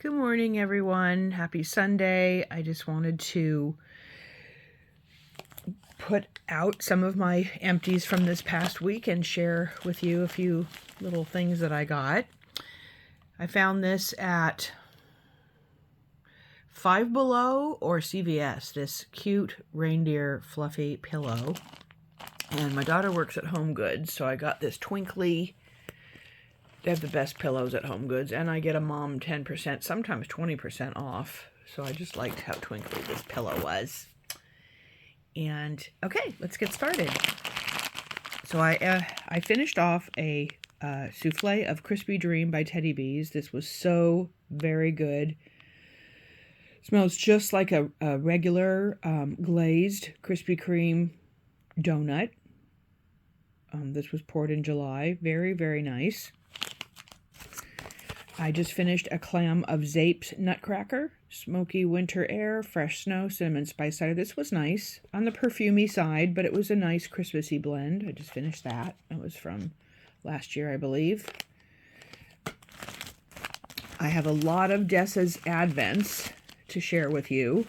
Good morning, everyone. Happy Sunday. I just wanted to put out some of my empties from this past week and share with you a few little things that I got. I found this at Five Below or CVS, this cute reindeer fluffy pillow. And my daughter works at Home Goods, so I got this twinkly. They have the best pillows at Home Goods, and I get a mom 10%, sometimes 20% off. So I just liked how twinkly this pillow was. And okay, let's get started. So I finished off a souffle of Crispy Dream by Teddy B's. This was so very good. Smells just like a regular glazed Krispy Kreme donut. This was poured in July. Very, very nice. I just finished a clam of Zape's Nutcracker, smoky winter air, fresh snow, cinnamon spice cider. This was nice on the perfumey side, but it was a nice Christmassy blend. I just finished that. It was from last year, I believe. I have a lot of Dessa's Advents to share with you.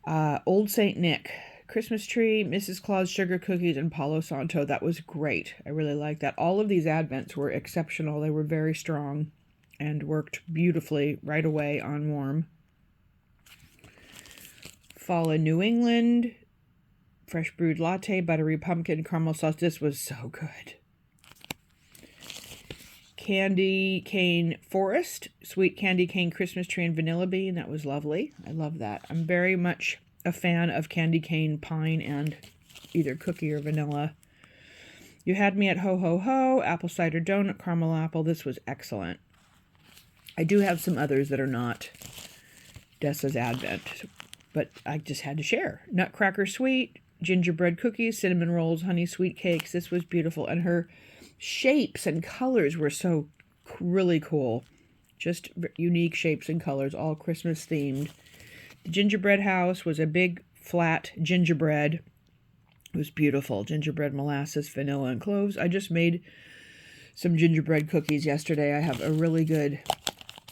Old St. Nick Christmas tree, Mrs. Claus sugar cookies, and Palo Santo. That was great. I really liked that. All of these Advents were exceptional. They were very strong and worked beautifully right away on warm. Fall in New England, fresh brewed latte, buttery pumpkin, caramel sauce. This was so good. Candy cane forest, sweet candy cane Christmas tree and vanilla bean. That was lovely. I love that. I'm very much a fan of candy cane pine and either cookie or vanilla. You Had Me at Ho Ho Ho, apple cider donut, caramel apple. This was excellent. I do have some others that are not Dessa's Advent, but I just had to share. Nutcracker sweet, gingerbread cookies, cinnamon rolls, honey sweet cakes. This was beautiful, and her shapes and colors were so really cool. Just unique shapes and colors, all Christmas themed. The gingerbread house was a big, flat gingerbread. It was beautiful. Gingerbread, molasses, vanilla, and cloves. I just made some gingerbread cookies yesterday. I have a really good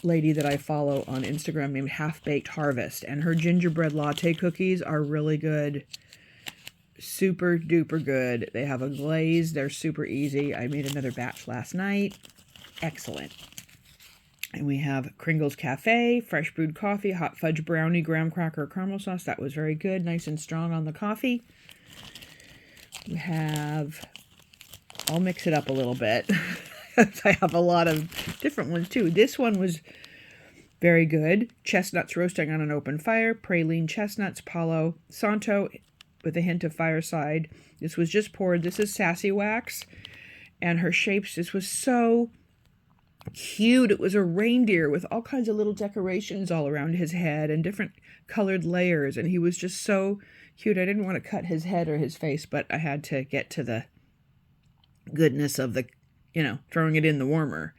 lady that I follow on Instagram named Half Baked Harvest, and her gingerbread latte cookies are really good. Super duper good. They have a glaze. They're super easy. I made another batch last night. Excellent. And we have Kringle's Cafe, fresh brewed coffee, hot fudge brownie, graham cracker, caramel sauce. That was very good. Nice and strong on the coffee. We have, I'll mix it up a little bit. I have a lot of different ones too. This one was very good. Chestnuts roasting on an open fire, praline chestnuts, Palo Santo with a hint of fireside. This was just poured. This is Sassy Wax. And her shapes, this was so cute. It was a reindeer with all kinds of little decorations all around his head and different colored layers, and he was just so cute. I didn't want to cut his head or his face, but I had to get to the goodness of the, throwing it in the warmer.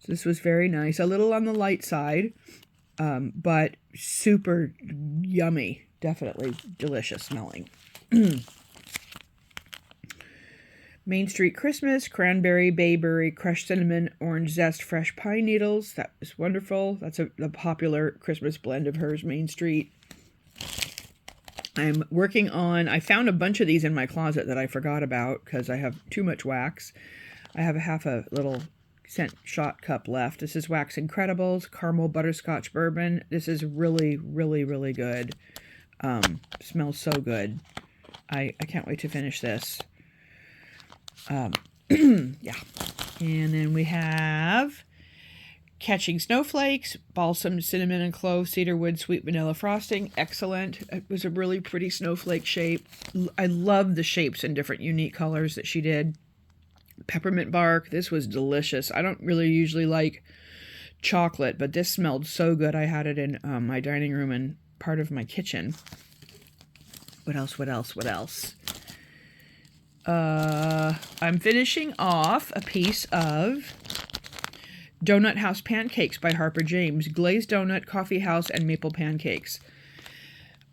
So this was very nice. A little on the light side, but super yummy. Definitely delicious smelling. Main Street Christmas, cranberry, bayberry, crushed cinnamon, orange zest, fresh pine needles. That was wonderful. That's a popular Christmas blend of hers, Main Street. I'm working on, I found a bunch of these in my closet that I forgot about because I have too much wax. I have half a little scent shot cup left. This is Wax Incredibles, caramel butterscotch bourbon. This is really, really, really good. Smells so good. I can't wait to finish this. Yeah. And then we have Catching Snowflakes, balsam, cinnamon and clove, cedarwood, sweet vanilla frosting. Excellent. It was a really pretty snowflake shape. I love the shapes and different unique colors that she did. Peppermint bark. This was delicious. I don't really usually like chocolate, but this smelled so good. I had it in my dining room and part of my kitchen. What else? I'm finishing off a piece of Donut House Pancakes by Harper James. Glazed donut, coffee house, and maple pancakes.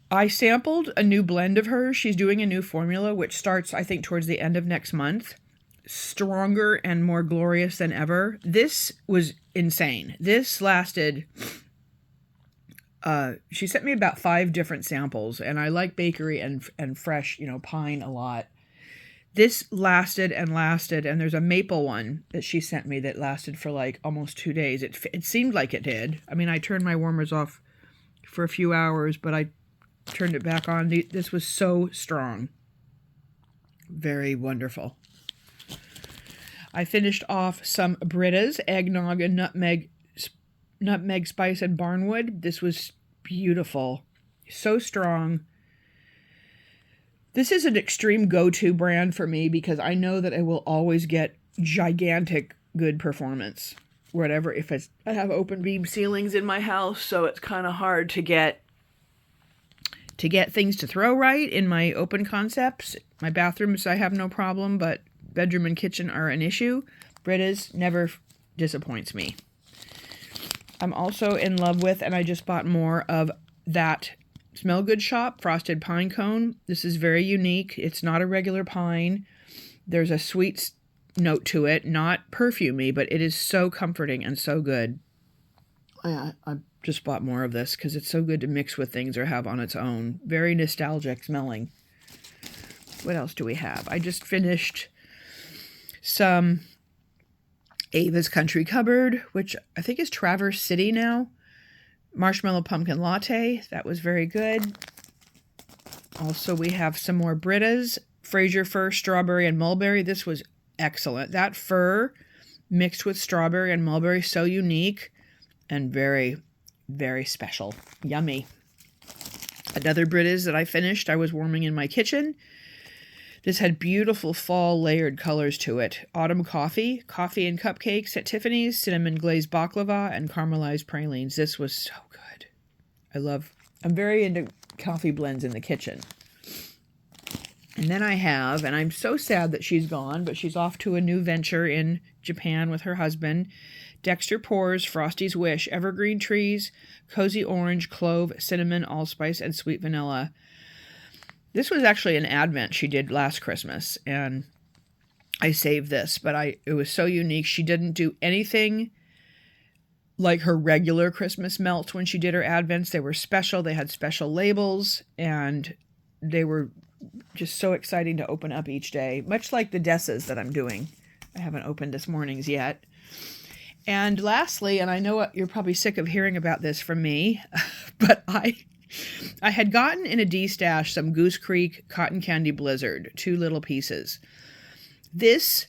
I sampled a new blend of hers. She's doing a new formula, which starts, I think, towards the end of next month. stronger and more glorious than ever. This was insane. This lasted, she sent me about 5 different samples, and I like bakery and fresh, pine a lot. This lasted and lasted, and there's a maple one that she sent me that lasted for like almost 2 days. It seemed like it did. I mean, I turned my warmers off for a few hours, but I turned it back on. This was so strong. Very wonderful. I finished off some Britta's, eggnog and nutmeg, spice, and barnwood. This was beautiful. So strong. This is an extreme go-to brand for me because I know that I will always get gigantic good performance. Whatever, I have open beam ceilings in my house, so it's kind of hard to get things to throw right in my open concepts. My bathrooms, I have no problem, but bedroom and kitchen are an issue. Britta's never disappoints me. I'm also in love with, and I just bought more of that Smell Good Shop Frosted Pine Cone. This is very unique. It's not a regular pine. There's a sweet note to it, not perfumey, but it is so comforting and so good. I just bought more of this because it's so good to mix with things or have on its own. Very nostalgic smelling. What else do we have? I just finished some Ava's Country Cupboard, which I think is Traverse City now. Marshmallow Pumpkin Latte. That was very good. Also, we have some more Britta's. Fraser Fir Strawberry and Mulberry. This was excellent. That fir mixed with strawberry and mulberry, so unique and very, very special. Yummy. Another Britta's that I finished, I was warming in my kitchen. This had beautiful fall layered colors to it. Autumn coffee and cupcakes at Tiffany's, cinnamon glazed baklava, and caramelized pralines. This was so good. I'm very into coffee blends in the kitchen. And then and I'm so sad that she's gone, but she's off to a new venture in Japan with her husband. Dexter Pours Frosty's Wish, Evergreen Trees, Cozy Orange, Clove, Cinnamon, Allspice, and Sweet Vanilla. This was actually an advent she did last Christmas, and I saved this, but it was so unique. She didn't do anything like her regular Christmas melts when she did her advents. They were special. They had special labels, and they were just so exciting to open up each day, much like the Dessas that I'm doing. I haven't opened this morning's yet. And lastly, and I know you're probably sick of hearing about this from me, but I had gotten in a D-stash some Goose Creek Cotton Candy Blizzard, 2 little pieces. This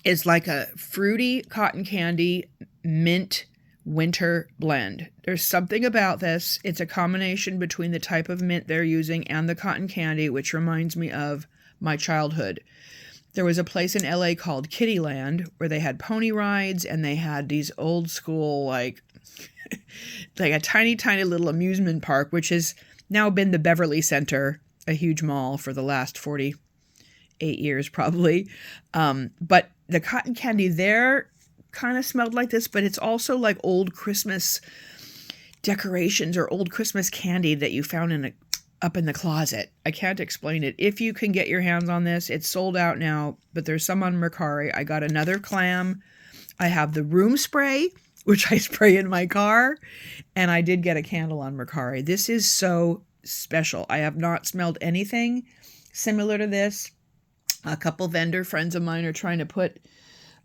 is like a fruity cotton candy mint winter blend. There's something about this. It's a combination between the type of mint they're using and the cotton candy, which reminds me of my childhood. There was a place in LA called Kittyland where they had pony rides, and they had these old school, like a tiny, tiny little amusement park, which has now been the Beverly Center, a huge mall for the last 48 years probably. But the cotton candy there kind of smelled like this, but it's also like old Christmas decorations or old Christmas candy that you found up in the closet. I can't explain it. If you can get your hands on this, it's sold out now, but there's some on Mercari. I got another clam. I have the room spray, which I spray in my car, and I did get a candle on Mercari. This is so special. I have not smelled anything similar to this. A couple vendor friends of mine are trying to put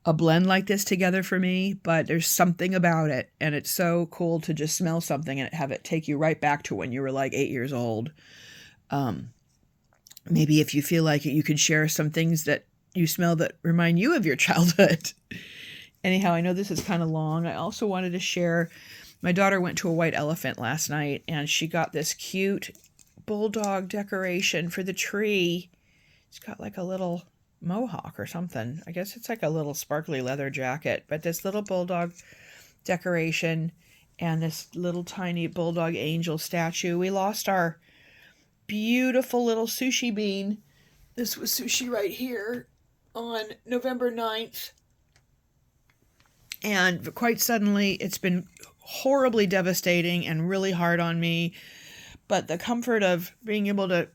a blend like this together for me, but there's something about it, and it's so cool to just smell something and have it take you right back to when you were like 8 years old. Maybe if you feel like it, you could share some things that you smell that remind you of your childhood. Anyhow, I know this is kind of long. I also wanted to share, my daughter went to a white elephant last night, and she got this cute bulldog decoration for the tree. It's got like a little mohawk or something. I guess it's like a little sparkly leather jacket, but this little bulldog decoration and this little tiny bulldog angel statue. We lost our beautiful little sushi bean. This was Sushi right here on November 9th. And quite suddenly, it's been horribly devastating and really hard on me. But the comfort of being able to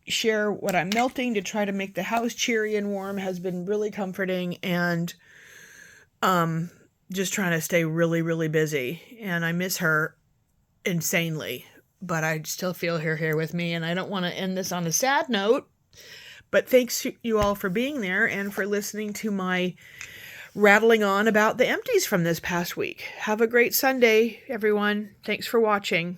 share what I'm melting to try to make the house cheery and warm has been really comforting, and just trying to stay really, really busy. And I miss her insanely, but I still feel her here with me, and I don't want to end this on a sad note. But thanks you all for being there and for listening to my rattling on about the empties from this past week. Have a great Sunday, everyone. Thanks for watching.